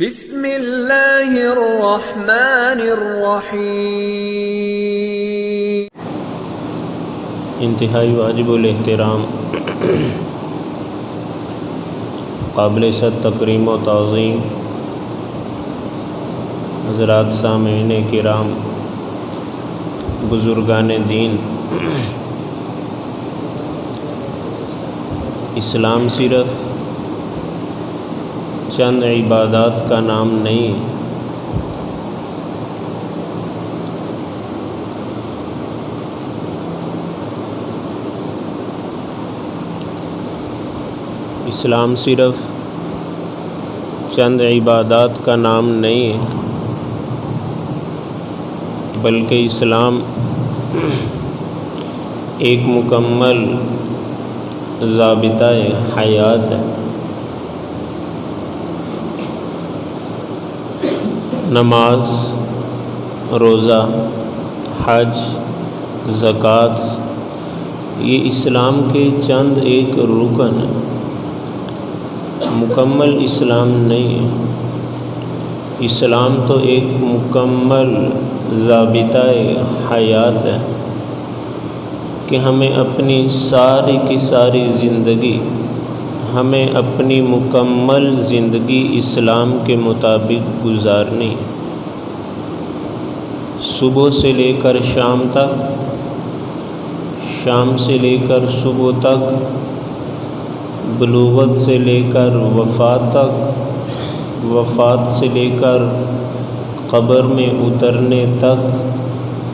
بسم اللہ الرحمن الرحیم۔ انتہائی واجب الاحترام، قابل صد تکریم و تعظیم حضرات سامعین کرام، بزرگان دین، اسلام صرف چند عبادات کا نام نہیں ہے، اسلام صرف چند عبادات کا نام نہیں ہے، بلکہ اسلام ایک مکمل ضابطہ حیات ہے۔ نماز، روزہ، حج، زکوٰۃ، یہ اسلام کے چند ایک رکن ہیں، مکمل اسلام نہیں ہے۔ اسلام تو ایک مکمل ضابطہ حیات ہے کہ ہمیں اپنی ساری کی ساری زندگی، ہمیں اپنی مکمل زندگی اسلام کے مطابق گزارنی، صبح سے لے کر شام تک، شام سے لے کر صبح تک، بلوغت سے لے کر وفات تک، وفات سے لے کر قبر میں اترنے تک،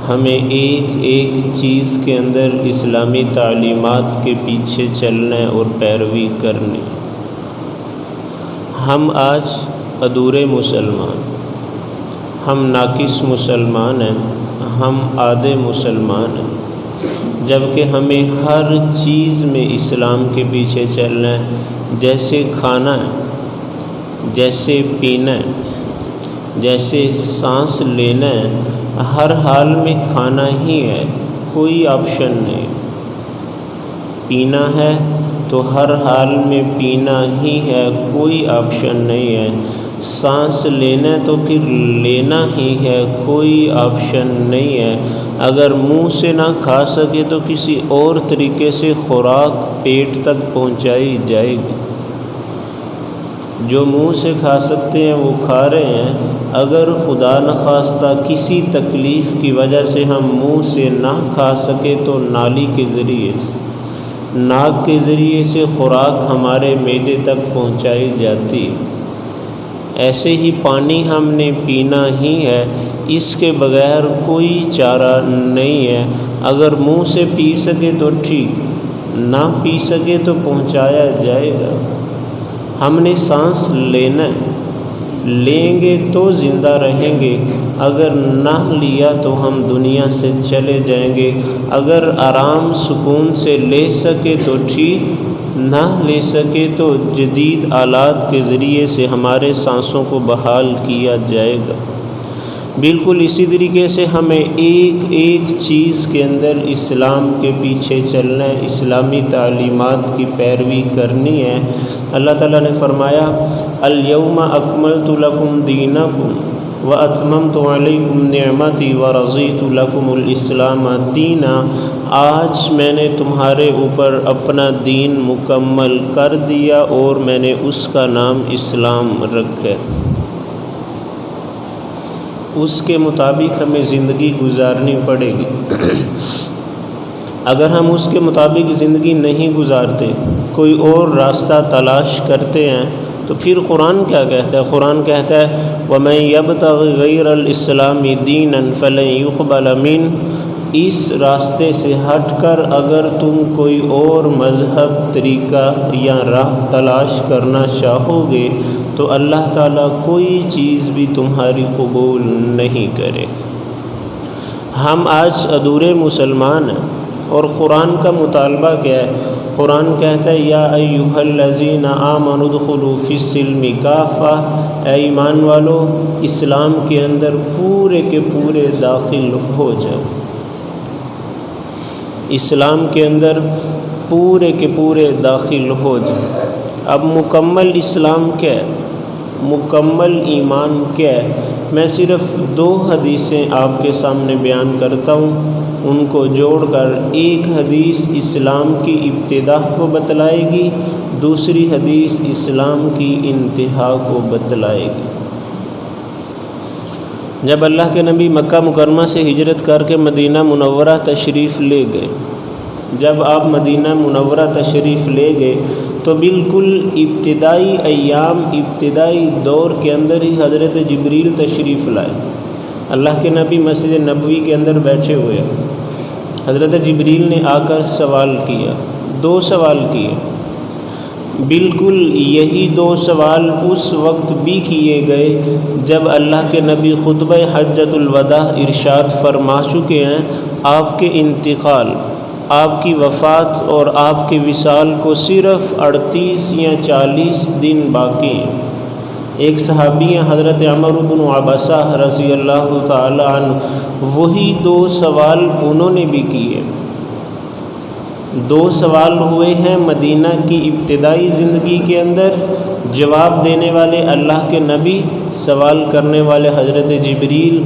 ہمیں ایک ایک چیز کے اندر اسلامی تعلیمات کے پیچھے چلنا اور پیروی کرنی۔ ہم آج ادھورے مسلمان، ہم ناقص مسلمان ہیں، ہم آدھے مسلمان ہیں، جبکہ ہمیں ہر چیز میں اسلام کے پیچھے چلنا ہے۔ جیسے کھانا ہے، جیسے پینا ہے، جیسے سانس لینا ہے، ہر حال میں کھانا ہی ہے، کوئی آپشن نہیں۔ پینا ہے تو ہر حال میں پینا ہی ہے، کوئی آپشن نہیں ہے۔ سانس لینا ہے تو پھر لینا ہی ہے، کوئی آپشن نہیں ہے۔ اگر منہ سے نہ کھا سکے تو کسی اور طریقے سے خوراک پیٹ تک پہنچائی جائے گی۔ جو منہ سے کھا سکتے ہیں وہ کھا رہے ہیں، اگر خدا نخواستہ کسی تکلیف کی وجہ سے ہم منہ سے نہ کھا سکے تو نالی کے ذریعے سے، ناک کے ذریعے سے خوراک ہمارے معدے تک پہنچائی جاتی۔ ایسے ہی پانی ہم نے پینا ہی ہے، اس کے بغیر کوئی چارہ نہیں ہے۔ اگر منہ سے پی سکے تو ٹھیک، نہ پی سکے تو پہنچایا جائے گا۔ ہم نے سانس لینا ہے، لیں گے تو زندہ رہیں گے، اگر نہ لیا تو ہم دنیا سے چلے جائیں گے۔ اگر آرام سکون سے لے سکے تو ٹھیک، نہ لے سکے تو جدید آلات کے ذریعے سے ہمارے سانسوں کو بحال کیا جائے گا۔ بالکل اسی طریقے سے ہمیں ایک ایک چیز کے اندر اسلام کے پیچھے چلنا ہے، اسلامی تعلیمات کی پیروی کرنی ہے۔ اللہ تعالیٰ نے فرمایا الیوم اکملت لکم دینکم واتممت علیکم نعمتی ورضیت لکم الاسلام دینا۔ آج میں نے تمہارے اوپر اپنا دین مکمل کر دیا اور میں نے اس کا نام اسلام رکھا۔ اس کے مطابق ہمیں زندگی گزارنی پڑے گی۔ اگر ہم اس کے مطابق زندگی نہیں گزارتے، کوئی اور راستہ تلاش کرتے ہیں، تو پھر قرآن کیا کہتا ہے؟ قرآن کہتا ہے وَمَن يَبْتَغِ غَيْرَ الْإِسْلَامِ دِينًا فَلَن يُقْبَلَ مِنْهُ۔ اس راستے سے ہٹ کر اگر تم کوئی اور مذہب، طریقہ یا راہ تلاش کرنا چاہو گے تو اللہ تعالیٰ کوئی چیز بھی تمہاری قبول نہیں کرے۔ ہم آج ادھورے مسلمان ہیں، اور قرآن کا مطالبہ کیا ہے؟ قرآن کہتا ہے یا ایھا الذین آمنوا ادخلوا فی السلم کافۃ، اے ایمان والو اسلام کے اندر پورے کے پورے داخل ہو جاؤ۔ اسلام کے اندر پورے کے پورے داخل ہو جائیں۔ اب مکمل اسلام کیا ہے؟ مکمل ایمان کیا ہے، میں صرف 2 حدیثیں آپ کے سامنے بیان کرتا ہوں، ان کو جوڑ کر ایک حدیث اسلام کی ابتدا کو بتلائے گی، دوسری حدیث اسلام کی انتہا کو بتلائے گی۔ جب اللہ کے نبی مکہ مکرمہ سے ہجرت کر کے مدینہ منورہ تشریف لے گئے، جب آپ مدینہ منورہ تشریف لے گئے تو بالکل ابتدائی ایام، ابتدائی دور کے اندر ہی حضرت جبریل تشریف لائے۔ اللہ کے نبی مسجد نبوی کے اندر بیٹھے ہوئے، حضرت جبریل نے آ کر سوال کیا، 2 سوال کیے۔ بالکل یہی 2 سوال اس وقت بھی کیے گئے جب اللہ کے نبی خطبہ حجۃ الوداع ارشاد فرما چکے ہیں، آپ کے انتقال، آپ کی وفات اور آپ کے وصال کو صرف 38 یا 40 دن باقی ہیں۔ ایک صحابی ہیں حضرت عمر بن عبسہ رضی اللہ تعالی عنہ، وہی 2 سوال انہوں نے بھی کیے۔ 2 سوال ہوئے ہیں مدینہ کی ابتدائی زندگی کے اندر، جواب دینے والے اللہ کے نبی، سوال کرنے والے حضرت جبریل۔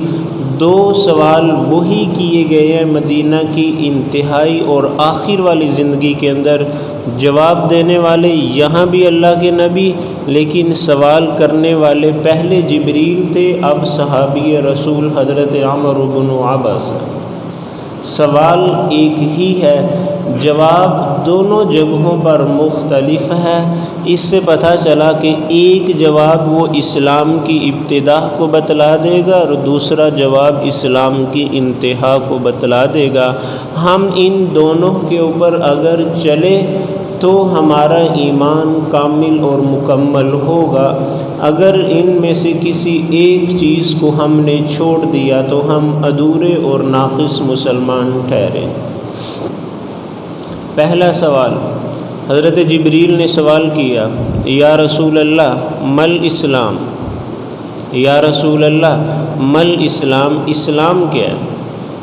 2 سوال وہی کیے گئے ہیں مدینہ کی انتہائی اور آخر والی زندگی کے اندر، جواب دینے والے یہاں بھی اللہ کے نبی، لیکن سوال کرنے والے پہلے جبریل تھے، اب صحابی رسول حضرت عمر بن عبسہ۔ سوال ایک ہی ہے، جواب دونوں جگہوں پر مختلف ہے۔ اس سے پتہ چلا کہ ایک جواب وہ اسلام کی ابتدا کو بتلا دے گا اور دوسرا جواب اسلام کی انتہا کو بتلا دے گا۔ ہم ان دونوں کے اوپر اگر چلے تو ہمارا ایمان کامل اور مکمل ہوگا، اگر ان میں سے کسی ایک چیز کو ہم نے چھوڑ دیا تو ہم ادھورے اور ناقص مسلمان ٹھہرے۔ پہلا سوال، حضرت جبریل نے سوال کیا، یا رسول اللہ مل اسلام، یا رسول اللہ مل اسلام، اسلام کیا ہے؟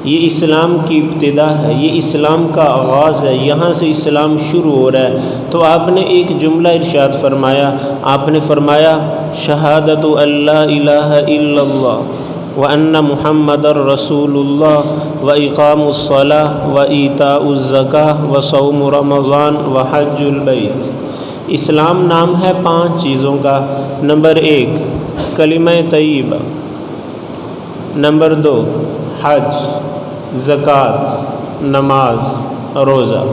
یہ اسلام کی ابتدا ہے، یہ اسلام کا آغاز ہے، یہاں سے اسلام شروع ہو رہا ہے۔ تو آپ نے ایک جملہ ارشاد فرمایا، آپ نے فرمایا شہادت اللہ الہ الا اللہ وان محمد رسول اللہ واقام الصلاۃ وایتاء الزکاۃ وصوم رمضان وحج البیت۔ اسلام نام ہے 5 چیزوں کا۔ نمبر 1 کلمہ طیبہ، نمبر 2 حج، زکوٰۃ، نماز، روزہ،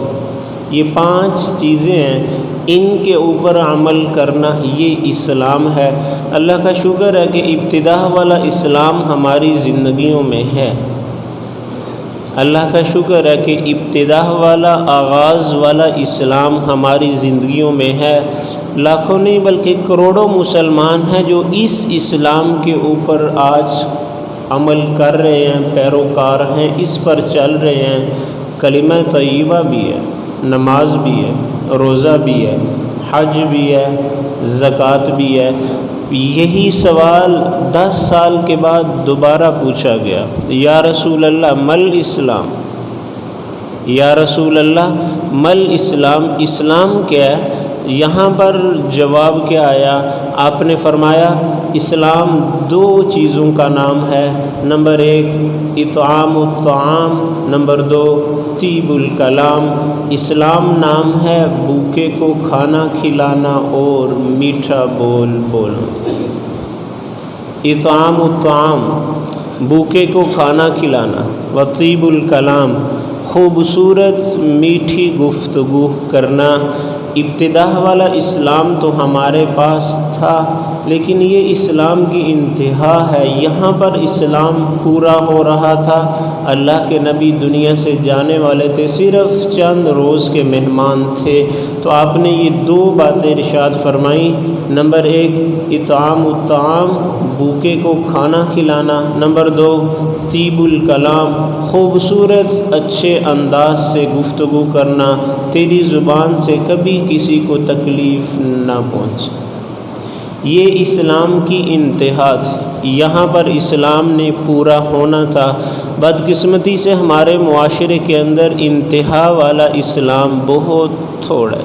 یہ 5 چیزیں ہیں، ان کے اوپر عمل کرنا یہ اسلام ہے۔ اللہ کا شکر ہے کہ ابتدا والا اسلام ہماری زندگیوں میں ہے۔ اللہ کا شکر ہے کہ ابتدا والا، آغاز والا اسلام ہماری زندگیوں میں ہے۔ لاکھوں نہیں بلکہ کروڑوں مسلمان ہیں جو اس اسلام کے اوپر آج عمل کر رہے ہیں، پیروکار ہیں، اس پر چل رہے ہیں۔ کلمہ طیبہ بھی ہے، نماز بھی ہے، روزہ بھی ہے، حج بھی ہے، زکوٰۃ بھی ہے۔ یہی سوال 10 سال کے بعد دوبارہ پوچھا گیا، یا رسول اللہ مل اسلام، یا رسول اللہ مل اسلام، اسلام کیا ہے؟ یہاں پر جواب کیا آیا؟ آپ نے فرمایا اسلام 2 چیزوں کا نام ہے، نمبر 1 اطعام الطعام، نمبر 2 طیب الکلام۔ اسلام نام ہے بھوکے کو کھانا کھلانا اور میٹھا بول بولنا۔ اطعام الطعام، بھوکے کو کھانا کھلانا، و طیب الکلام، خوبصورت میٹھی گفتگو کرنا۔ ابتدا والا اسلام تو ہمارے پاس تھا، لیکن یہ اسلام کی انتہا ہے، یہاں پر اسلام پورا ہو رہا تھا۔ اللہ کے نبی دنیا سے جانے والے تھے، صرف چند روز کے مہمان تھے، تو آپ نے یہ 2 باتیں ارشاد فرمائیں، نمبر 1 اطعام الطعام، بھوکے کو کھانا کھلانا، نمبر 2 طیب الکلام، خوبصورت اچھے انداز سے گفتگو کرنا، تیری زبان سے کبھی کسی کو تکلیف نہ پہنچے۔ یہ اسلام کی انتہا تھی، یہاں پر اسلام نے پورا ہونا تھا۔ بدقسمتی سے ہمارے معاشرے کے اندر انتہا والا اسلام بہت تھوڑا ہے۔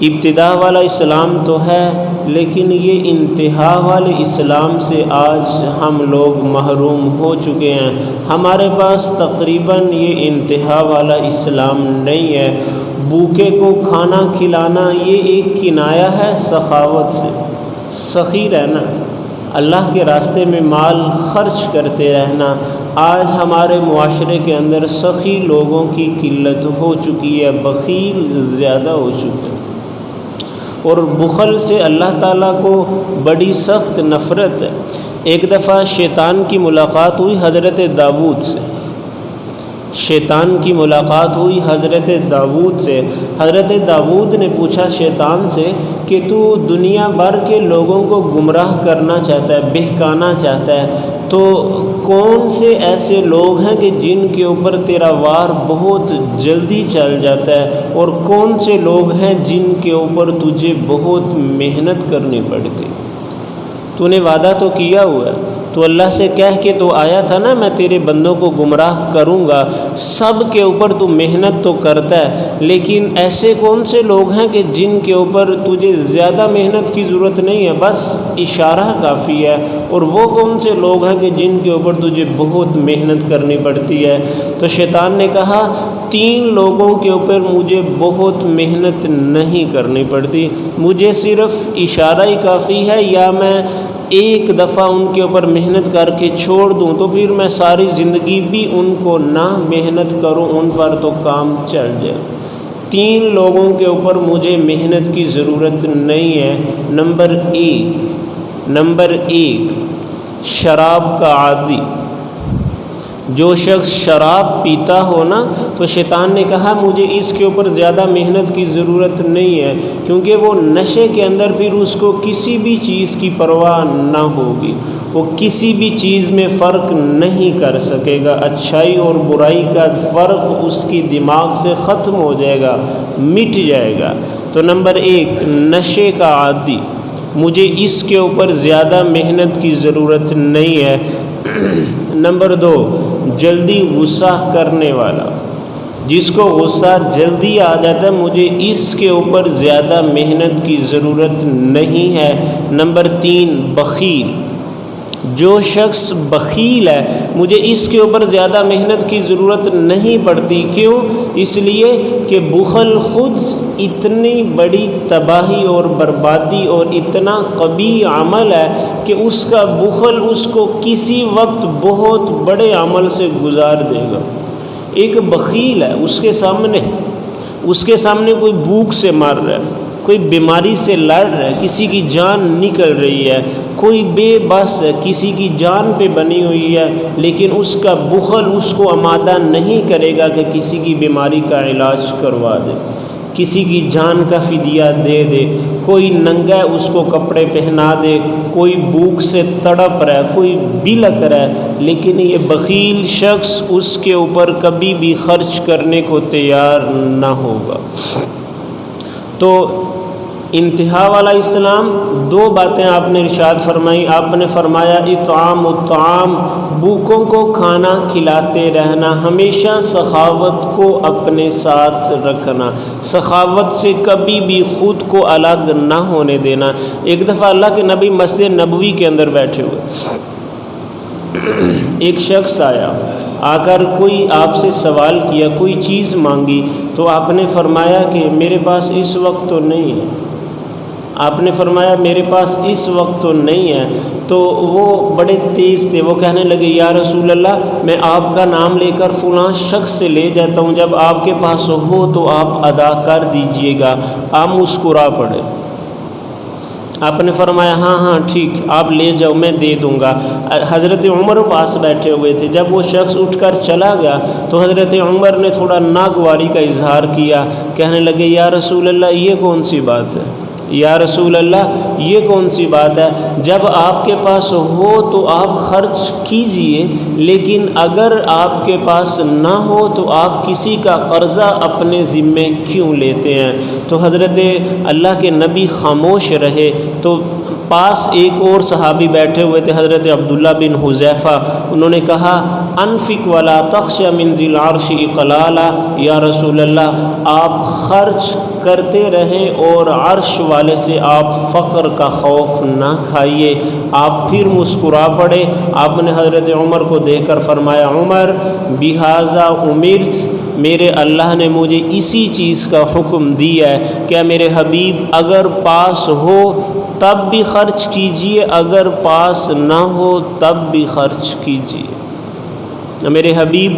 ابتدا والا اسلام تو ہے، لیکن یہ انتہا والے اسلام سے آج ہم لوگ محروم ہو چکے ہیں۔ ہمارے پاس تقریباً یہ انتہا والا اسلام نہیں ہے۔ بھوکے کو کھانا کھلانا یہ ایک کنایہ ہے سخاوت سے، سخی رہنا، اللہ کے راستے میں مال خرچ کرتے رہنا۔ آج ہمارے معاشرے کے اندر سخی لوگوں کی قلت ہو چکی ہے، بخیل زیادہ ہو چکے ہیں، اور بخل سے اللہ تعالیٰ کو بڑی سخت نفرت ہے۔ ایک دفعہ شیطان کی ملاقات ہوئی حضرت داؤد سے، شیطان کی ملاقات ہوئی حضرت داؤد سے۔ حضرت داؤد نے پوچھا شیطان سے کہ تو دنیا بھر کے لوگوں کو گمراہ کرنا چاہتا ہے، بہکانا چاہتا ہے، تو کون سے ایسے لوگ ہیں کہ جن کے اوپر تیرا وار بہت جلدی چل جاتا ہے، اور کون سے لوگ ہیں جن کے اوپر تجھے بہت محنت کرنی پڑتی؟ تو نے وعدہ تو کیا ہوا ہے، تو اللہ سے کہہ کے تو آیا تھا نا میں تیرے بندوں کو گمراہ کروں گا۔ سب کے اوپر تو محنت تو کرتا ہے، لیکن ایسے کون سے لوگ ہیں کہ جن کے اوپر تجھے زیادہ محنت کی ضرورت نہیں ہے، بس اشارہ کافی ہے، اور وہ کون سے لوگ ہیں کہ جن کے اوپر تجھے بہت محنت کرنی پڑتی ہے؟ تو شیطان نے کہا 3 لوگوں کے اوپر مجھے بہت محنت نہیں کرنی پڑتی، مجھے صرف اشارہ ہی کافی ہے، یا میں ایک دفعہ ان کے اوپر محنت کر کے چھوڑ دوں تو پھر میں ساری زندگی بھی ان کو نہ محنت کروں، ان پر تو کام چل جائے۔ 3 لوگوں کے اوپر مجھے محنت کی ضرورت نہیں ہے۔ نمبر ایک شراب کا عادی۔ جو شخص شراب پیتا ہو نا، تو شیطان نے کہا مجھے اس کے اوپر زیادہ محنت کی ضرورت نہیں ہے، کیونکہ وہ نشے کے اندر پھر اس کو کسی بھی چیز کی پرواہ نہ ہوگی، وہ کسی بھی چیز میں فرق نہیں کر سکے گا، اچھائی اور برائی کا فرق اس کی دماغ سے ختم ہو جائے گا، مٹ جائے گا۔ تو نمبر 1 نشے کا عادی، مجھے اس کے اوپر زیادہ محنت کی ضرورت نہیں ہے۔ نمبر 2 جلدی غصہ کرنے والا، جس کو غصہ جلدی آ جاتا ہے، مجھے اس کے اوپر زیادہ محنت کی ضرورت نہیں ہے۔ نمبر 3 بخیل، جو شخص بخیل ہے مجھے اس کے اوپر زیادہ محنت کی ضرورت نہیں پڑتی۔ کیوں؟ اس لیے کہ بخل خود اتنی بڑی تباہی اور بربادی اور اتنا قبیح عمل ہے کہ اس کا بخل اس کو کسی وقت بہت بڑے عمل سے گزار دے گا۔ ایک بخیل ہے، اس کے سامنے کوئی بھوک سے مر رہا ہے، کوئی بیماری سے لڑ رہا ہے، کسی کی جان نکل رہی ہے، کوئی بے بس ہے، کسی کی جان پہ بنی ہوئی ہے، لیکن اس کا بخل اس کو آمادہ نہیں کرے گا کہ کسی کی بیماری کا علاج کروا دے، کسی کی جان کا فدیہ دے دے۔ کوئی ننگا ہے اس کو کپڑے پہنا دے، کوئی بھوک سے تڑپ رہا ہے، کوئی بلک رہا ہے، لیکن یہ بخیل شخص اس کے اوپر کبھی بھی خرچ کرنے کو تیار نہ ہوگا۔ تو انتہا والا اسلام 2 باتیں آپ نے ارشاد فرمائی۔ آپ نے فرمایا اطعام الطعام، بھوکوں کو کھانا کھلاتے رہنا، ہمیشہ سخاوت کو اپنے ساتھ رکھنا، سخاوت سے کبھی بھی خود کو الگ نہ ہونے دینا۔ ایک دفعہ اللہ کے نبی مسجد نبوی کے اندر بیٹھے ہوئے، ایک شخص آیا، آ کر کوئی آپ سے سوال کیا، کوئی چیز مانگی، تو آپ نے فرمایا کہ میرے پاس اس وقت تو نہیں ہے، آپ نے فرمایا میرے پاس اس وقت تو نہیں ہے۔ تو وہ بڑے تیز تھے، وہ کہنے لگے یا رسول اللہ میں آپ کا نام لے کر فلاں شخص سے لے جاتا ہوں، جب آپ کے پاس ہو تو آپ ادا کر دیجئے گا۔ آپ مسکرا پڑے، آپ نے فرمایا ہاں ٹھیک، آپ لے جاؤ میں دے دوں گا۔ حضرت عمر پاس بیٹھے ہوئے تھے، جب وہ شخص اٹھ کر چلا گیا تو حضرت عمر نے تھوڑا ناگواری کا اظہار کیا، کہنے لگے یا رسول اللہ یہ کون سی بات ہے، یا رسول اللہ یہ کون سی بات ہے، جب آپ کے پاس ہو تو آپ خرچ کیجئے، لیکن اگر آپ کے پاس نہ ہو تو آپ کسی کا قرضہ اپنے ذمے کیوں لیتے ہیں؟ تو حضرت اللہ کے نبی خاموش رہے۔ تو پاس ایک اور صحابی بیٹھے ہوئے تھے، حضرت عبداللہ بن حذیفہ، انہوں نے کہا انفق ولا تخش من ذی العرش اقلالا، یا رسول اللہ آپ خرچ کرتے رہیں اور عرش والے سے آپ فقر کا خوف نہ کھائیے۔ آپ پھر مسکرا پڑے۔ آپ نے حضرت عمر کو دیکھ کر فرمایا عمر بہذا امرت، میرے اللہ نے مجھے اسی چیز کا حکم دیا ہے، کیا میرے حبیب اگر پاس ہو تب بھی خرچ کیجئے، اگر پاس نہ ہو تب بھی خرچ کیجئے۔ میرے حبیب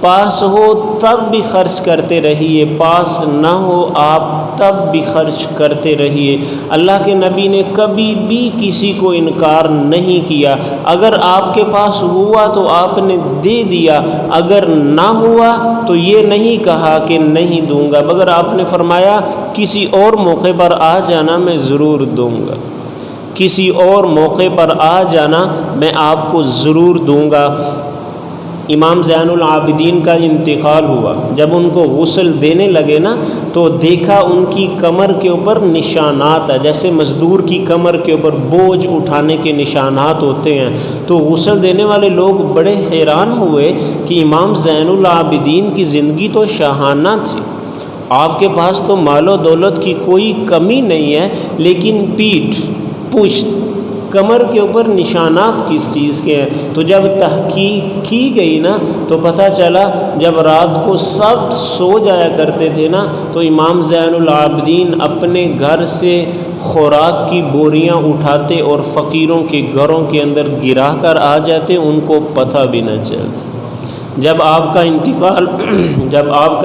پاس ہو تب بھی خرچ کرتے رہیے، پاس نہ ہو آپ تب بھی خرچ کرتے رہیے۔ اللہ کے نبی نے کبھی بھی کسی کو انکار نہیں کیا۔ اگر آپ کے پاس ہوا تو آپ نے دے دیا، اگر نہ ہوا تو یہ نہیں کہا کہ نہیں دوں گا، مگر آپ نے فرمایا کسی اور موقع پر آ جانا میں ضرور دوں گا، کسی اور موقع پر آ جانا میں آپ کو ضرور دوں گا۔ امام زین العابدین کا انتقال ہوا، جب ان کو غسل دینے لگے نا تو دیکھا ان کی کمر کے اوپر نشانات ہیں، جیسے مزدور کی کمر کے اوپر بوجھ اٹھانے کے نشانات ہوتے ہیں۔ تو غسل دینے والے لوگ بڑے حیران ہوئے کہ امام زین العابدین کی زندگی تو شاہانہ تھی، آپ کے پاس تو مال و دولت کی کوئی کمی نہیں ہے، لیکن پیٹھ، پشت، کمر کے اوپر نشانات کس چیز کے ہیں؟ تو جب تحقیق کی گئی نا تو پتہ چلا جب رات کو سب سو جایا کرتے تھے نا تو امام زین العابدین اپنے گھر سے خوراک کی بوریاں اٹھاتے اور فقیروں کے گھروں کے اندر گرا کر آ جاتے، ان کو پتہ بھی نہ چلتا۔ جب آپ کا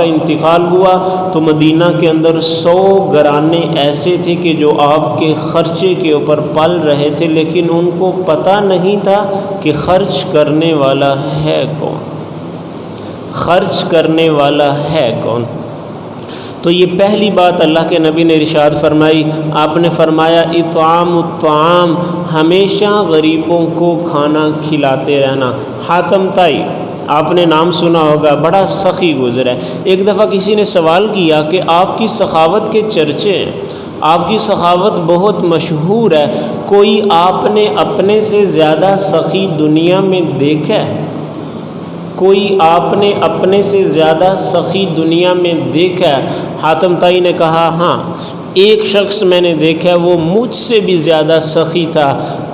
انتقال ہوا تو مدینہ کے اندر 100 گھرانے ایسے تھے کہ جو آپ کے خرچے کے اوپر پل رہے تھے، لیکن ان کو پتہ نہیں تھا کہ خرچ کرنے والا ہے کون، خرچ کرنے والا ہے کون۔ تو یہ پہلی بات اللہ کے نبی نے ارشاد فرمائی۔ آپ نے فرمایا اطعام الطعام، ہمیشہ غریبوں کو کھانا کھلاتے رہنا۔ حاتم طائی، آپ نے نام سنا ہوگا، بڑا سخی گزر ہے۔ ایک دفعہ کسی نے سوال کیا کہ آپ کی سخاوت کے چرچے ہیں، آپ کی سخاوت بہت مشہور ہے، کوئی آپ نے اپنے سے زیادہ سخی دنیا میں دیکھا ہے؟ کوئی آپ نے اپنے سے زیادہ سخی دنیا میں دیکھا ہے؟ حاتم طائی نے کہا ہاں، ایک شخص میں نے دیکھا، وہ مجھ سے بھی زیادہ سخی تھا۔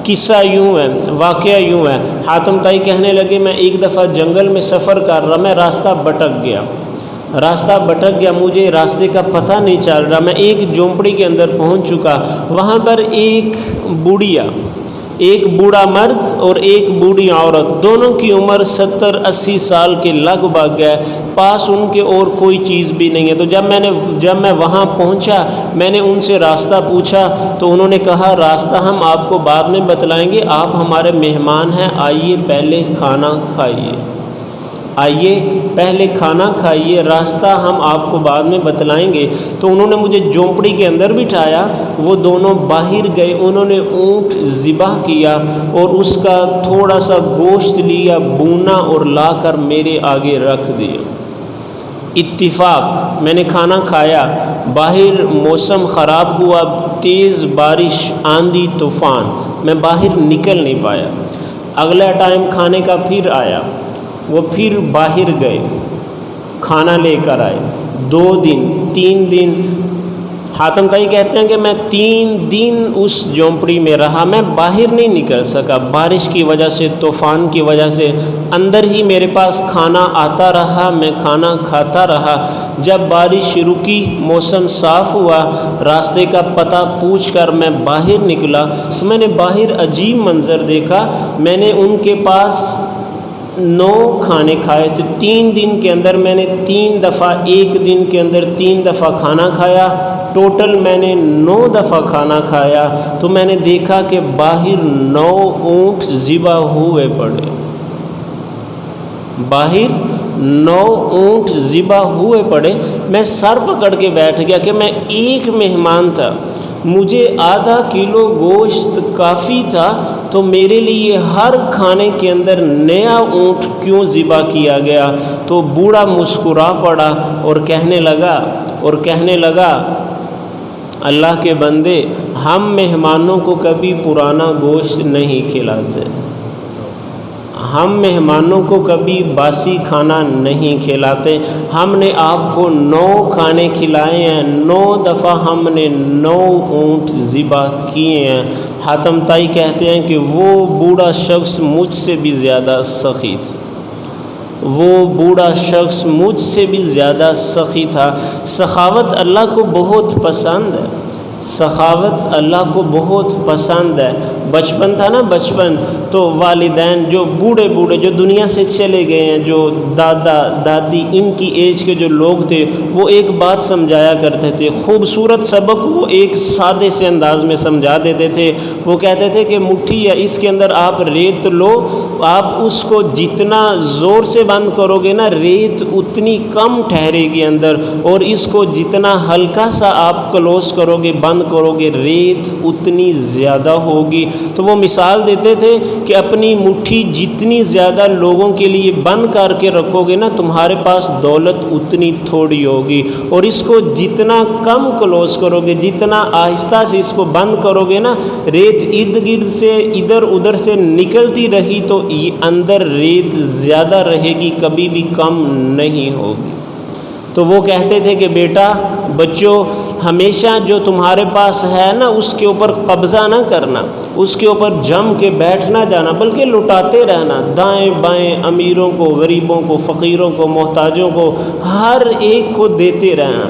قصہ یوں ہے، واقعہ یوں ہے۔ حاتم طائی کہنے لگے میں ایک دفعہ جنگل میں سفر کر رہا، میں راستہ بھٹک گیا، مجھے راستے کا پتہ نہیں چل رہا، میں ایک جھونپڑی کے اندر پہنچ چکا۔ وہاں پر ایک بوڑھا مرد اور ایک بوڑھی عورت، دونوں کی عمر 70-80 سال کے لگ بھگ ہے، پاس ان کے اور کوئی چیز بھی نہیں ہے۔ تو جب میں وہاں پہنچا میں نے ان سے راستہ پوچھا تو انہوں نے کہا راستہ ہم آپ کو بعد میں بتلائیں گے، آپ ہمارے مہمان ہیں، آئیے پہلے کھانا کھائیے، راستہ ہم آپ کو بعد میں بتلائیں گے۔ تو انہوں نے مجھے جھونپڑی کے اندر بٹھایا، وہ دونوں باہر گئے، انہوں نے اونٹ ذبح کیا اور اس کا تھوڑا سا گوشت لیا، بونا اور لا کر میرے آگے رکھ دیا۔ اتفاق، میں نے کھانا کھایا، باہر موسم خراب ہوا، تیز بارش، آندھی طوفان، میں باہر نکل نہیں پایا۔ اگلا ٹائم کھانے کا پھر آیا، وہ پھر باہر گئے، کھانا لے کر آئے، 2 دن 3 دن۔ حاتم طائی کہتے ہیں کہ میں 3 دن اس جھونپڑی میں رہا، میں باہر نہیں نکل سکا، بارش کی وجہ سے، طوفان کی وجہ سے، اندر ہی میرے پاس کھانا آتا رہا، میں کھانا کھاتا رہا۔ جب بارش رکی، موسم صاف ہوا، راستے کا پتہ پوچھ کر میں باہر نکلا تو میں نے باہر عجیب منظر دیکھا۔ میں نے ان کے پاس 9 کھانے کھائے تھے 3 دن کے اندر، میں نے 3 دفعہ، ایک دن کے اندر 3 دفعہ کھانا کھایا، ٹوٹل میں نے 9 دفعہ کھانا کھایا۔ تو میں نے دیکھا کہ باہر 9 اونٹ ذبح ہوئے پڑے، باہر 9 اونٹ ذبح ہوئے پڑے۔ میں سر پکڑ کے بیٹھ گیا کہ میں ایک مہمان تھا، مجھے آدھا کلو گوشت کافی تھا، تو میرے لیے ہر کھانے کے اندر نیا اونٹ کیوں ذبح کیا گیا؟ تو بوڑھا مسکرا پڑا اور کہنے لگا اللہ کے بندے، ہم مہمانوں کو کبھی پرانا گوشت نہیں کھلاتے، ہم مہمانوں کو کبھی باسی کھانا نہیں کھلاتے۔ ہم نے آپ کو 9 کھانے کھلائے ہیں، 9 دفعہ ہم نے 9 اونٹ ذبح کیے ہیں۔ حاتم طائی کہتے ہیں کہ وہ بوڑھا شخص مجھ سے بھی زیادہ سخی تھا، وہ بوڑھا شخص مجھ سے بھی زیادہ سخی تھا۔ سخاوت اللہ کو بہت پسند ہے، سخاوت اللہ کو بہت پسند ہے۔ بچپن تھا نا، بچپن تو والدین جو بوڑھے جو دنیا سے چلے گئے ہیں، جو دادا دادی ان کی ایج کے جو لوگ تھے، وہ ایک بات سمجھایا کرتے تھے، خوبصورت سبق وہ ایک سادے سے انداز میں سمجھا دیتے تھے۔ وہ کہتے تھے کہ مٹھی یا اس کے اندر آپ ریت لو، آپ اس کو جتنا زور سے بند کرو گے نا، ریت اتنی کم ٹھہرے گی اندر، اور اس کو جتنا ہلکا سا آپ کلوز کرو گے، بند کرو گے، ریت اتنی زیادہ ہوگی۔ تو وہ مثال دیتے تھے کہ اپنی مٹھی جتنی زیادہ لوگوں کے لیے بند کر کے رکھو گے نا، تمہارے پاس دولت اتنی تھوڑی ہوگی، اور اس کو جتنا کم کلوز کرو گے، جتنا آہستہ سے اس کو بند کرو گے نا، ریت ارد گرد سے ادھر ادھر سے نکلتی رہی تو اندر ریت زیادہ رہے گی، کبھی بھی کم نہیں ہوگی۔ تو وہ کہتے تھے کہ بیٹا، بچوں، ہمیشہ جو تمہارے پاس ہے نا، اس کے اوپر قبضہ نہ کرنا، اس کے اوپر جم کے بیٹھ نہ جانا، بلکہ لٹاتے رہنا، دائیں بائیں، امیروں کو، غریبوں کو، فقیروں کو، محتاجوں کو، ہر ایک کو دیتے رہنا۔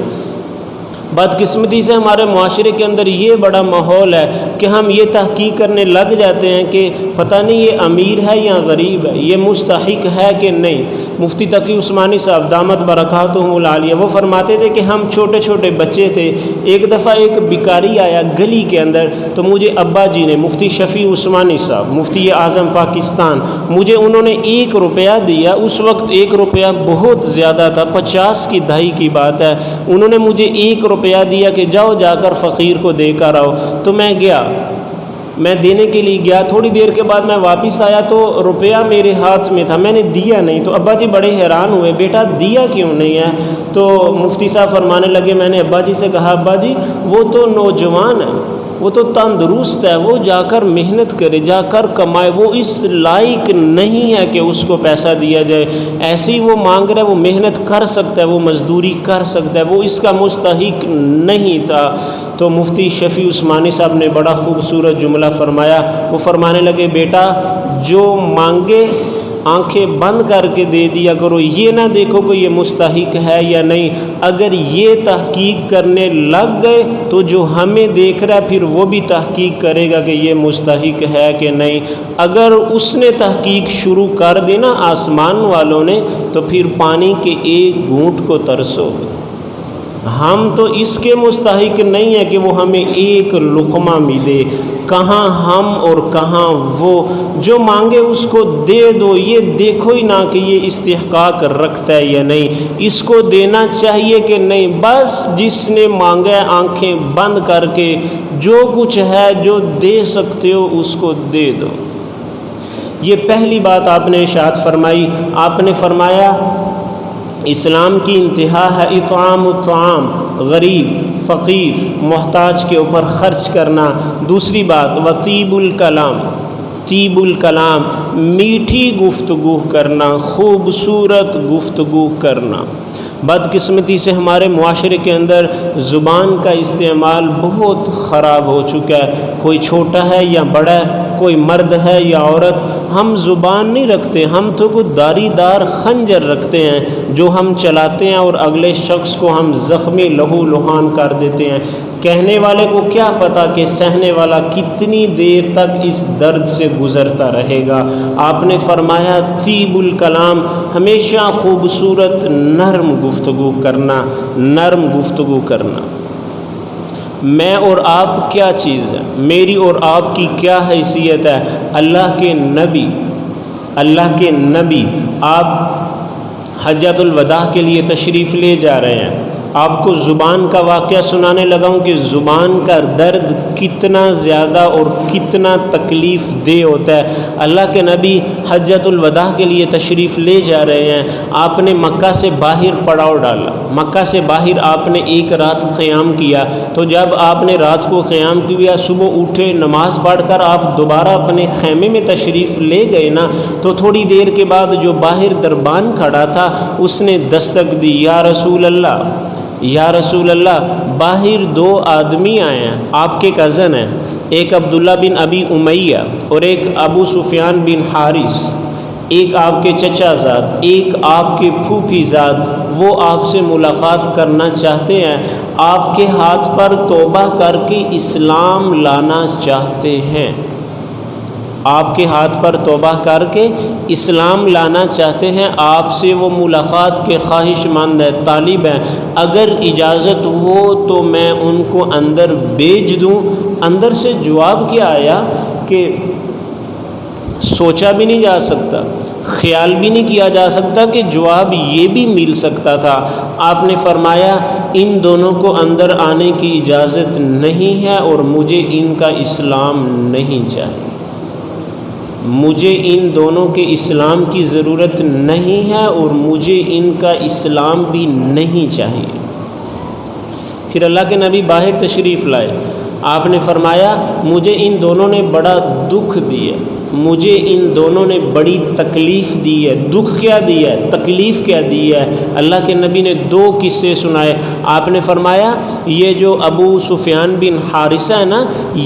بدقسمتی سے ہمارے معاشرے کے اندر یہ بڑا ماحول ہے کہ ہم یہ تحقیق کرنے لگ جاتے ہیں کہ پتہ نہیں یہ امیر ہے یا غریب ہے، یہ مستحق ہے کہ نہیں۔ مفتی تقی عثمانی صاحب دامت برکاتہم العالیہ وہ فرماتے تھے کہ ہم چھوٹے چھوٹے بچے تھے، ایک دفعہ ایک بھکاری آیا گلی کے اندر، تو مجھے ابا جی نے، مفتی شفیع عثمانی صاحب، مفتی اعظم پاکستان، مجھے انہوں نے 1 روپیہ دیا۔ اس وقت 1 روپیہ بہت زیادہ تھا، 50 کی دہائی کی بات ہے۔ انہوں نے مجھے 1 روپیہ دیا کہ جاؤ جا کر فقیر کو دے کر آؤ۔ تو میں گیا، میں دینے کے لیے گیا، تھوڑی دیر کے بعد میں واپس آیا تو روپیہ میرے ہاتھ میں تھا، میں نے دیا نہیں۔ تو ابا جی بڑے حیران ہوئے، بیٹا دیا کیوں نہیں ہے؟ تو مفتی صاحب فرمانے لگے، میں نے ابا جی سے کہا، ابا جی وہ تو نوجوان ہے، وہ تو تندرست ہے، وہ جا کر محنت کرے، جا کر کمائے، وہ اس لائق نہیں ہے کہ اس کو پیسہ دیا جائے۔ ایسے ہی وہ مانگ رہا ہے، وہ محنت کر سکتا ہے، وہ مزدوری کر سکتا ہے، وہ اس کا مستحق نہیں تھا۔ تو مفتی شفیع عثمانی صاحب نے بڑا خوبصورت جملہ فرمایا، وہ فرمانے لگے، بیٹا جو مانگے آنکھیں بند کر کے دے دیا کرو، یہ نہ دیکھو کہ یہ مستحق ہے یا نہیں۔ اگر یہ تحقیق کرنے لگ گئے تو جو ہمیں دیکھ رہا ہے پھر وہ بھی تحقیق کرے گا کہ یہ مستحق ہے کہ نہیں۔ اگر اس نے تحقیق شروع کر دی نا آسمان والوں نے، تو پھر پانی کے ایک گھونٹ کو ترسو گے۔ ہم تو اس کے مستحق نہیں ہے کہ وہ ہمیں ایک لقمہ بھی دے، کہاں ہم اور کہاں وہ۔ جو مانگے اس کو دے دو، یہ دیکھو ہی نہ کہ یہ استحقاق رکھتا ہے یا نہیں، اس کو دینا چاہیے کہ نہیں۔ بس جس نے مانگا ہے آنکھیں بند کر کے جو کچھ ہے جو دے سکتے ہو اس کو دے دو۔ یہ پہلی بات آپ نے ارشاد فرمائی۔ آپ نے فرمایا اسلام کی انتہا ہے اطعام الطعام، غریب فقیر محتاج کے اوپر خرچ کرنا۔ دوسری بات وطیب الکلام، طیب الکلام، میٹھی گفتگو کرنا، خوبصورت گفتگو کرنا۔ بدقسمتی سے ہمارے معاشرے کے اندر زبان کا استعمال بہت خراب ہو چکا ہے۔ کوئی چھوٹا ہے یا بڑا ہے، کوئی مرد ہے یا عورت، ہم زبان نہیں رکھتے، ہم تو کوئی داری دار خنجر رکھتے ہیں جو ہم چلاتے ہیں اور اگلے شخص کو ہم زخمی لہو لہان کر دیتے ہیں۔ کہنے والے کو کیا پتا کہ سہنے والا کتنی دیر تک اس درد سے گزرتا رہے گا۔ آپ نے فرمایا طیب الکلام، ہمیشہ خوبصورت نرم گفتگو کرنا، نرم گفتگو کرنا۔ میں اور آپ کیا چیز ہے، میری اور آپ کی کیا حیثیت ہے؟ اللہ کے نبی، اللہ کے نبی آپ حجۃ الوداع کے لیے تشریف لے جا رہے ہیں، آپ کو زبان کا واقعہ سنانے لگا ہوں کہ زبان کا درد کتنا زیادہ اور کتنا تکلیف دہ ہوتا ہے۔ اللہ کے نبی حجۃ الوداع کے لیے تشریف لے جا رہے ہیں، آپ نے مکہ سے باہر پڑاؤ ڈالا، مکہ سے باہر آپ نے ایک رات قیام کیا، تو جب آپ نے رات کو قیام کیا، صبح اٹھے، نماز پڑھ کر آپ دوبارہ اپنے خیمے میں تشریف لے گئے نا، تو تھوڑی دیر کے بعد جو باہر دربان کھڑا تھا اس نے دستک دی، یا رسول اللہ، یا رسول اللہ، باہر دو آدمی آئے ہیں، آپ کے کزن ہیں، ایک عبداللہ بن ابی امیہ اور ایک ابو سفیان بن حارث، ایک آپ کے چچا زاد، ایک آپ کے پھوپھی زاد، وہ آپ سے ملاقات کرنا چاہتے ہیں، آپ کے ہاتھ پر توبہ کر کے اسلام لانا چاہتے ہیں، آپ کے ہاتھ پر توبہ کر کے اسلام لانا چاہتے ہیں، آپ سے وہ ملاقات کے خواہش مند ہے، طالب ہیں، اگر اجازت ہو تو میں ان کو اندر بھیج دوں۔ اندر سے جواب کیا آیا کہ سوچا بھی نہیں جا سکتا، خیال بھی نہیں کیا جا سکتا کہ جواب یہ بھی مل سکتا تھا۔ آپ نے فرمایا ان دونوں کو اندر آنے کی اجازت نہیں ہے اور مجھے ان کا اسلام نہیں چاہیے، مجھے ان دونوں کے اسلام کی ضرورت نہیں ہے اور مجھے ان کا اسلام بھی نہیں چاہیے۔ پھر اللہ کے نبی باہر تشریف لائے، آپ نے فرمایا مجھے ان دونوں نے بڑا دکھ دیا، مجھے ان دونوں نے بڑی تکلیف دی ہے۔ دکھ کیا دیا ہے، تکلیف کیا دی ہے؟ اللہ کے نبی نے دو قصے سنائے۔ آپ نے فرمایا یہ جو ابو سفیان بن حارثہ ہے نا،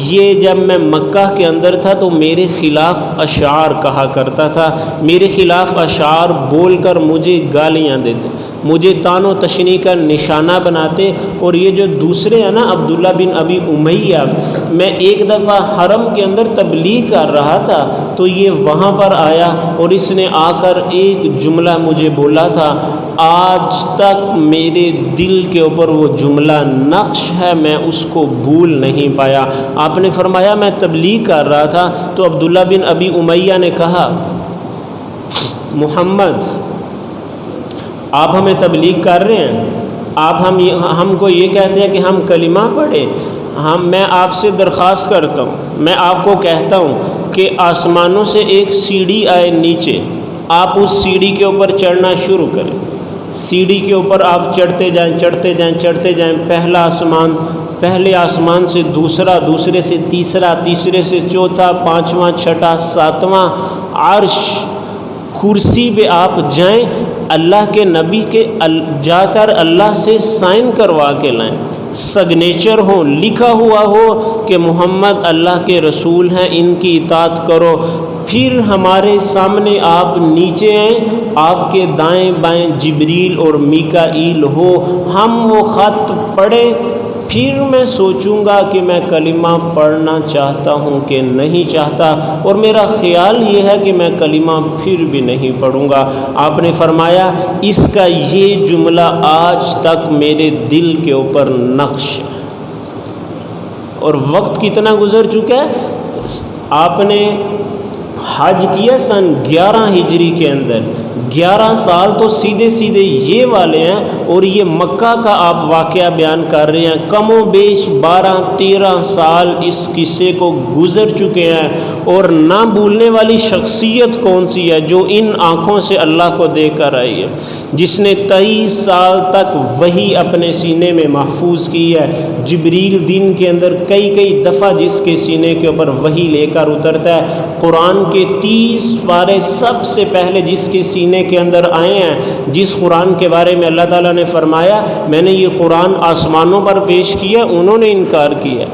یہ جب میں مکہ کے اندر تھا تو میرے خلاف اشعار کہا کرتا تھا، میرے خلاف اشعار بول کر مجھے گالیاں دیتے، مجھے طعن و تشنیع کا نشانہ بناتے۔ اور یہ جو دوسرے ہیں نا عبداللہ بن ابی امیہ، میں ایک دفعہ حرم کے اندر تبلیغ کر رہا تھا تو یہ وہاں پر آیا اور اس نے آ کر ایک جملہ مجھے بولا تھا، آج تک میرے دل کے اوپر وہ جملہ نقش ہے، میں اس کو بھول نہیں پایا۔ آپ نے فرمایا میں تبلیغ کر رہا تھا تو عبداللہ بن ابی امیہ نے کہا محمد آپ ہمیں تبلیغ کر رہے ہیں، آپ ہم کو یہ کہتے ہیں کہ ہم کلمہ پڑھیں، میں آپ سے درخواست کرتا ہوں، میں آپ کو کہتا ہوں کہ آسمانوں سے ایک سیڑھی آئے نیچے، آپ اس سیڑھی کے اوپر چڑھنا شروع کریں، سیڑھی کے اوپر آپ چڑھتے جائیں چڑھتے جائیں چڑھتے جائیں، پہلا آسمان، پہلے آسمان سے دوسرا، دوسرے سے تیسرا، تیسرے سے چوتھا، پانچواں، چھٹا، ساتواں، عرش، کرسی پہ آپ جائیں، اللہ کے نبی کے جا کر اللہ سے سائن کروا کے لائیں، سگنیچر ہو، لکھا ہوا ہو کہ محمد اللہ کے رسول ہیں، ان کی اطاعت کرو۔ پھر ہمارے سامنے آپ نیچے آئیں، آپ کے دائیں بائیں جبریل اور میکائیل ہو، ہم وہ خط پڑھیں، پھر میں سوچوں گا کہ میں کلمہ پڑھنا چاہتا ہوں کہ نہیں چاہتا، اور میرا خیال یہ ہے کہ میں کلمہ پھر بھی نہیں پڑھوں گا۔ آپ نے فرمایا اس کا یہ جملہ آج تک میرے دل کے اوپر نقش ہے۔ اور وقت کتنا گزر چکا ہے، آپ نے حج کیا سن 11 ہجری کے اندر، 11 سال تو سیدھے سیدھے یہ والے ہیں، اور یہ مکہ کا آپ واقعہ بیان کر رہے ہیں، کم و بیش 12-13 سال اس قصے کو گزر چکے ہیں۔ اور نہ بھولنے والی شخصیت کون سی ہے جو ان آنکھوں سے اللہ کو دیکھ کر آئی ہے، جس نے 23 سال تک وحی اپنے سینے میں محفوظ کی ہے، جبریل دن کے اندر کئی دفعہ جس کے سینے کے اوپر وحی لے کر اترتا ہے، قرآن کے 30 پارے سب سے پہلے جس کے سینے کے اندر آئے ہیں، جس قرآن کے بارے میں اللہ تعالیٰ نے فرمایا میں نے یہ قرآن آسمانوں پر پیش کیا، انہوں نے انکار کیا،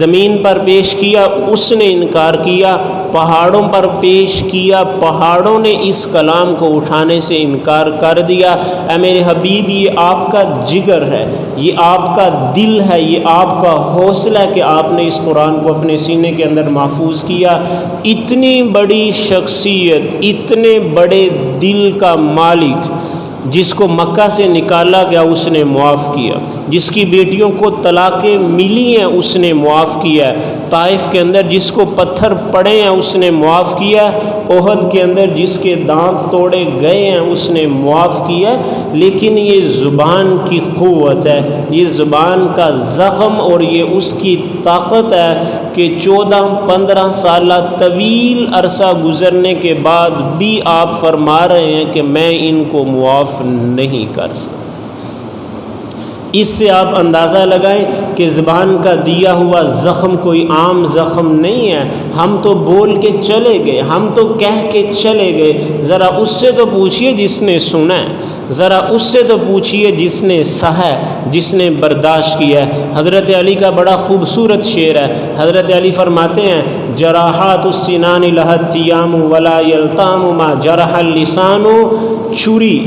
زمین پر پیش کیا، اس نے انکار کیا، پہاڑوں پر پیش کیا، پہاڑوں نے اس کلام کو اٹھانے سے انکار کر دیا۔ اے میرے حبیب یہ آپ کا جگر ہے، یہ آپ کا دل ہے، یہ آپ کا حوصلہ ہے کہ آپ نے اس قرآن کو اپنے سینے کے اندر محفوظ کیا۔ اتنی بڑی شخصیت، اتنے بڑے دل کا مالک، جس کو مکہ سے نکالا گیا اس نے معاف کیا، جس کی بیٹیوں کو طلاقیں ملی ہیں اس نے معاف کیا، طائف کے اندر جس کو پتھر پڑے ہیں اس نے معاف کیا، احد کے اندر جس کے دانت توڑے گئے ہیں اس نے معاف کیا۔ لیکن یہ زبان کی قوت ہے، یہ زبان کا زخم، اور یہ اس کی طاقت ہے کہ 14-15 سالہ طویل عرصہ گزرنے کے بعد بھی آپ فرما رہے ہیں کہ میں ان کو معاف نہیں کر سکتا۔ اس سے آپ اندازہ لگائیں کہ زبان کا دیا ہوا زخم کوئی عام زخم نہیں ہے۔ ہم تو بول کے چلے گئے، ہم تو کہہ کے چلے گئے، ذرا اس سے تو پوچھئے جس نے سنا ہے، ذرا اس سے تو پوچھئے جس نے سہا ہے، جس نے برداشت کیا ہے۔ حضرت علی کا بڑا خوبصورت شعر ہے، حضرت علی فرماتے ہیں جراحات السنان لها التیام ولا یلتام ما جرح اللسان، چھری،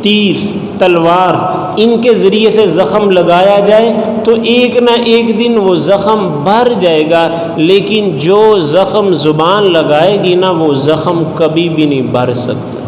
تیر، تلوار، ان کے ذریعے سے زخم لگایا جائے تو ایک نہ ایک دن وہ زخم بھر جائے گا، لیکن جو زخم زبان لگائے گی نا وہ زخم کبھی بھی نہیں بھر سکتا،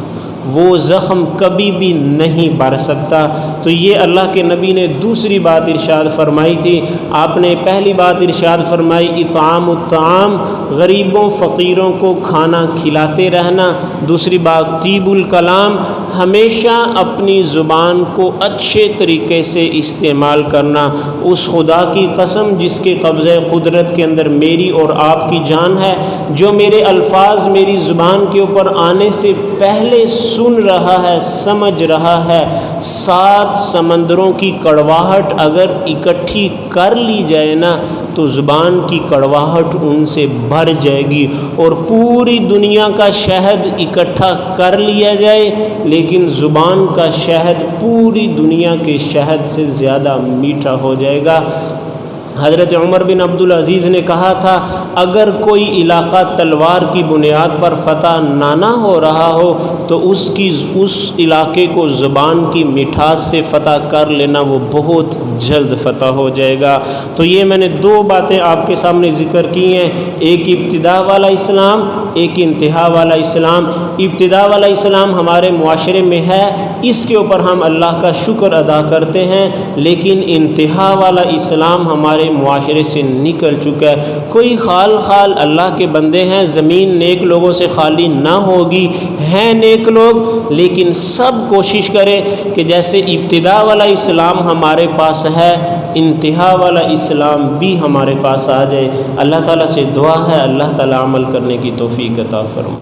وہ زخم کبھی بھی نہیں بھر سکتا۔ تو یہ اللہ کے نبی نے دوسری بات ارشاد فرمائی تھی۔ آپ نے پہلی بات ارشاد فرمائی اطعام الطعام، غریبوں فقیروں کو کھانا کھلاتے رہنا۔ دوسری بات طیب الکلام، ہمیشہ اپنی زبان کو اچھے طریقے سے استعمال کرنا۔ اس خدا کی قسم جس کے قبضہ قدرت کے اندر میری اور آپ کی جان ہے، جو میرے الفاظ میری زبان کے اوپر آنے سے پہلے سن رہا ہے، سمجھ رہا ہے، 7 سمندروں کی کڑواہٹ اگر اکٹھی کر لی جائے نا تو زبان کی کڑواہٹ ان سے بھر جائے گی، اور پوری دنیا کا شہد اکٹھا کر لیا جائے لیکن زبان کا شہد پوری دنیا کے شہد سے زیادہ میٹھا ہو جائے گا۔ حضرت عمر بن عبدالعزیز نے کہا تھا اگر کوئی علاقہ تلوار کی بنیاد پر فتح نہ ہو رہا ہو تو اس علاقے کو زبان کی مٹھاس سے فتح کر لینا، وہ بہت جلد فتح ہو جائے گا۔ تو یہ میں نے 2 باتیں آپ کے سامنے ذکر کی ہیں، ایک ابتدا والا اسلام، ایک انتہا والا اسلام۔ ابتدا والا اسلام ہمارے معاشرے میں ہے، اس کے اوپر ہم اللہ کا شکر ادا کرتے ہیں، لیکن انتہا والا اسلام ہمارے معاشرے سے نکل چکا ہے۔ کوئی خال خال اللہ کے بندے ہیں، زمین نیک لوگوں سے خالی نہ ہوگی، ہیں نیک لوگ، لیکن سب کوشش کریں کہ جیسے ابتدا والا اسلام ہمارے پاس ہے انتہا والا اسلام بھی ہمارے پاس آ جائے۔ اللہ تعالیٰ سے دعا ہے اللہ تعالیٰ عمل کرنے کی توفیق عطا فرمائے۔